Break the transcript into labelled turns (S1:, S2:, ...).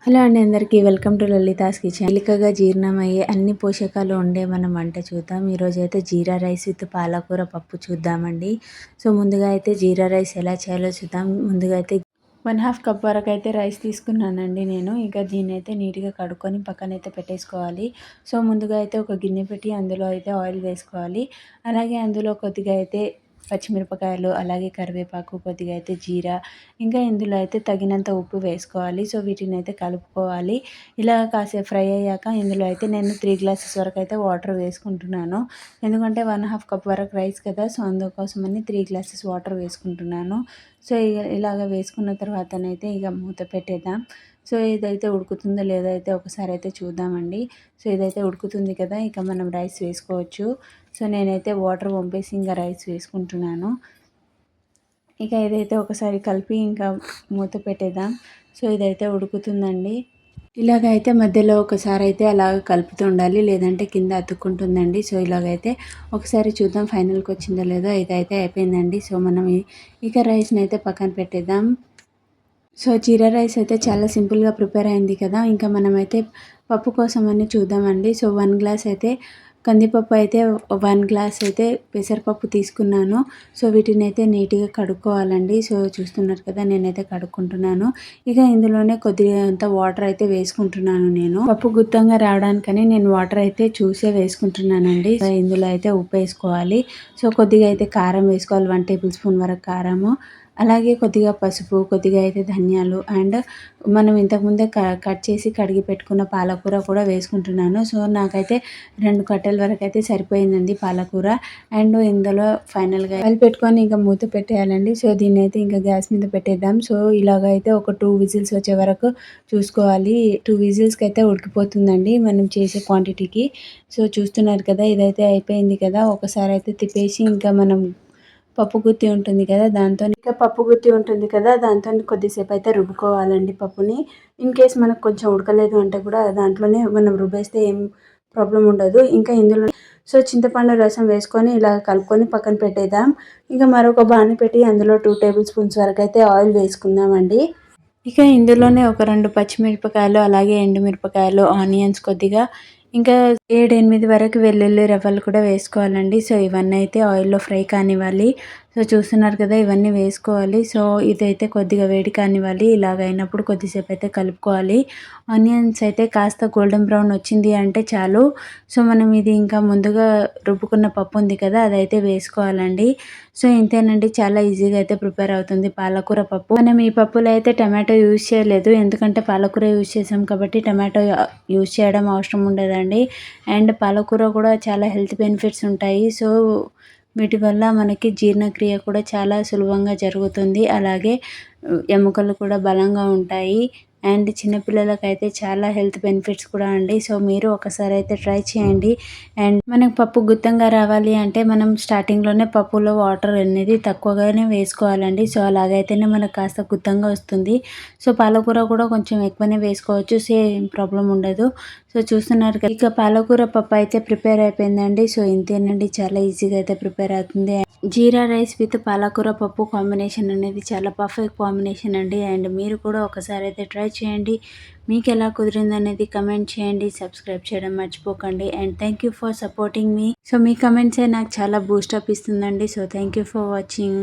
S1: Hello అండి, అందరికీ welcome to Lalitha's kitchen. తేలికగా జీర్ణమయ్యే అన్ని పోషకాలు ఉండే మనం వంట చూద్దాం. ఈరోజు అయితే జీరా రైస్ విత్ పాలకూర పప్పు చూద్దామండి. సో ముందుగా అయితే జీరా రైస్ ఎలా చేయాలో చూద్దాం. ముందుగా అయితే 1/2 కప్ వరకు అయితే రైస్ తీసుకున్నానండి నేను. ఇంకా దీన్ని అయితే నీట్గా కడుక్కొని పక్కనైతే పెట్టేసుకోవాలి. సో ముందుగా అయితే ఒక గిన్నె పెట్టి అందులో అయితే ఆయిల్ వేసుకోవాలి. అలాగే అందులో కొద్దిగా అయితే పచ్చిమిరపకాయలు, అలాగే కరివేపాకు, కొద్దిగా అయితే జీరా, ఇంకా ఇందులో అయితే తగినంత ఉప్పు వేసుకోవాలి. సో వీటిని అయితే కలుపుకోవాలి. ఇలా కాసేపు ఫ్రై అయ్యాక ఇందులో అయితే నేను 3 గ్లాసెస్ వరకు అయితే వాటర్ వేసుకుంటున్నాను. ఎందుకంటే 1/2 కప్ వరకు రైస్ కదా, సో అందుకోసమని 3 గ్లాసెస్ వాటర్ వేసుకుంటున్నాను. సో ఇలాగ వేసుకున్న తర్వాతనైతే ఇక మూత పెట్టేద్దాం. సో ఇదైతే ఉడుకుతుందో లేదో అయితే ఒకసారి అయితే చూద్దామండి. సో ఇదైతే ఉడుకుతుంది కదా, ఇక మనం రైస్ వేసుకోవచ్చు. సో నేనైతే వాటర్ పంపేసి ఇంకా రైస్ వేసుకుంటున్నాను. ఇక ఇదైతే ఒకసారి కలిపి ఇంకా మూత పెట్టేద్దాం. సో ఇదైతే ఉడుకుతుందండి. ఇలాగైతే మధ్యలో ఒకసారి అయితే అలాగ కలుపుతూ ఉండాలి, లేదంటే కింద అతుక్కుంటుందండి. సో ఇలాగైతే ఒకసారి చూద్దాం ఫైనల్కి వచ్చిందో లేదో. ఇదైతే అయిపోయిందండి. సో మనం ఇక రైస్ని అయితే పక్కన పెట్టేద్దాం. సో జీరా రైస్ అయితే చాలా సింపుల్గా ప్రిపేర్ అయింది కదా. ఇంకా మనమైతే పప్పు కోసం అని చూద్దామండి. సో 1 గ్లాస్ అయితే కందిపప్పు అయితే 1 గ్లాస్ అయితే పెసరపప్పు తీసుకున్నాను. సో వీటిని అయితే నీట్గా కడుక్కోవాలండి. సో చూస్తున్నారు కదా, నేనైతే కడుక్కుంటున్నాను. ఇక ఇందులోనే కొద్దిగా అంత వాటర్ అయితే వేసుకుంటున్నాను. నేను పప్పు గుత్తంగా రావడానికని నేను వాటర్ అయితే చూసే వేసుకుంటున్నానండి. సో ఇందులో అయితే ఉప్పు వేసుకోవాలి. సో కొద్దిగా అయితే కారం వేసుకోవాలి, 1 టేబుల్ స్పూన్ వరకు కారము, అలాగే కొద్దిగా పసుపు, కొద్దిగా అయితే ధనియాలు, అండ్ మనం ఇంతకుముందే కట్ చేసి కడిగి పెట్టుకున్న పాలకూర కూడా వేసుకుంటున్నాను. సో నాకైతే 2 కట్టెల వరకు అయితే సరిపోయిందండి పాలకూర. అండ్ ఇందులో ఫైనల్గా ఆయిల్ పెట్టుకొని ఇంకా మూత పెట్టేయాలండి. సో దీన్ని అయితే ఇంకా గ్యాస్ మీద పెట్టేద్దాం. సో ఇలాగైతే ఒక 2 విజిల్స్ వచ్చే వరకు చూసుకోవాలి. 2 విజిల్స్కి అయితే ఉడికిపోతుందండి మనం చేసే క్వాంటిటీకి. సో చూస్తున్నారు కదా, ఇదైతే అయిపోయింది కదా. ఒకసారి అయితే తిప్పేసి ఇంకా మనం పప్పు గుత్తి ఉంటుంది కదా, దాంతో కొద్దిసేపు అయితే రుబ్బుకోవాలండి పప్పుని. ఇన్ కేస్ మనకు కొంచెం ఉడకలేదు అంటే కూడా దాంట్లోనే మనం రుబ్బేస్తే ఏం ప్రాబ్లం ఉండదు. ఇంకా ఇందులో సో చింతపండు రసం వేసుకొని ఇలా కలుపుకొని పక్కన పెట్టేద్దాం. ఇంకా మరొక బాణీ పెట్టి అందులో 2 టేబుల్ స్పూన్స్ వరకు అయితే ఆయిల్ వేసుకుందామండి. ఇక ఇందులోనే ఒక 2 పచ్చిమిరపకాయలు, అలాగే ఎండుమిరపకాయలు, ఆనియన్స్ కొద్దిగా, ఇంకా 7, 8 వరకు వెల్లుల్లి రెబ్బలు కూడా వేసుకోవాలండి. సో ఇవన్నీ అయితే ఆయిల్లో ఫ్రై కానివ్వాలి. సో చూస్తున్నారు కదా, ఇవన్నీ వేసుకోవాలి. సో ఇదైతే కొద్దిగా వేడి కానివ్వాలి. ఇలాగ అయినప్పుడు కొద్దిసేపు అయితే కలుపుకోవాలి. ఆనియన్స్ అయితే కాస్త గోల్డెన్ బ్రౌన్ వచ్చింది అంటే చాలు. సో మనం ఇది ఇంకా ముందుగా రుబ్బుకున్న పప్పు ఉంది కదా, అదైతే వేసుకోవాలండి. సో ఇంతేనండి, చాలా ఈజీగా అయితే ప్రిపేర్ అవుతుంది పాలకూర పప్పు. మనం ఈ పప్పులో అయితే టమాటో యూజ్ చేయలేదు, ఎందుకంటే పాలకూర యూజ్ చేసాం కాబట్టి టమాటో యూజ్ చేయడం అవసరం ఉండదండి. అండ్ పాలకూర కూడా చాలా హెల్త్ బెనిఫిట్స్ ఉంటాయి. సో వీటి వల్ల మనకి జీర్ణక్రియ కూడా చాలా సులభంగా జరుగుతుంది. అలాగే ఎముకలు కూడా బలంగా ఉంటాయి. అండ్ చిన్నపిల్లలకైతే చాలా హెల్త్ బెనిఫిట్స్ కూడా అండి. సో మీరు ఒకసారి అయితే ట్రై చేయండి. అండ్ మనకు పప్పు గుత్తంగా రావాలి అంటే మనం స్టార్టింగ్లోనే పప్పులో వాటర్ అనేది తక్కువగానే వేసుకోవాలండి. సో అలాగైతేనే మనకు కాస్త గుత్తంగా వస్తుంది. సో పాలకూర కూడా కొంచెం ఎక్కువనే వేసుకోవచ్చు, సేమ్ ప్రాబ్లం ఉండదు. సో చూస్తున్నారు కదా, ఇక పాలకూర పప్పు అయితే ప్రిపేర్ అయిపోయిందండి. సో ఇంతేనండి, చాలా ఈజీగా అయితే ప్రిపేర్ అవుతుంది. జీరా రైస్ విత్ పాలకూర పప్పు కాంబినేషన్ అనేది చాలా పర్ఫెక్ట్ కాంబినేషన్ అండి. అండ్ మీరు కూడా ఒకసారి అయితే ట్రై చేయండి. మీకు ఎలా కుదిరింది అనేది కమెంట్ చేయండి. సబ్స్క్రైబ్ చేయడం మర్చిపోకండి. And thank you for supporting మీ. సో మీ కమెంట్సే నాకు చాలా బూస్టప్ ఇస్తుందండి. So thank you for watching.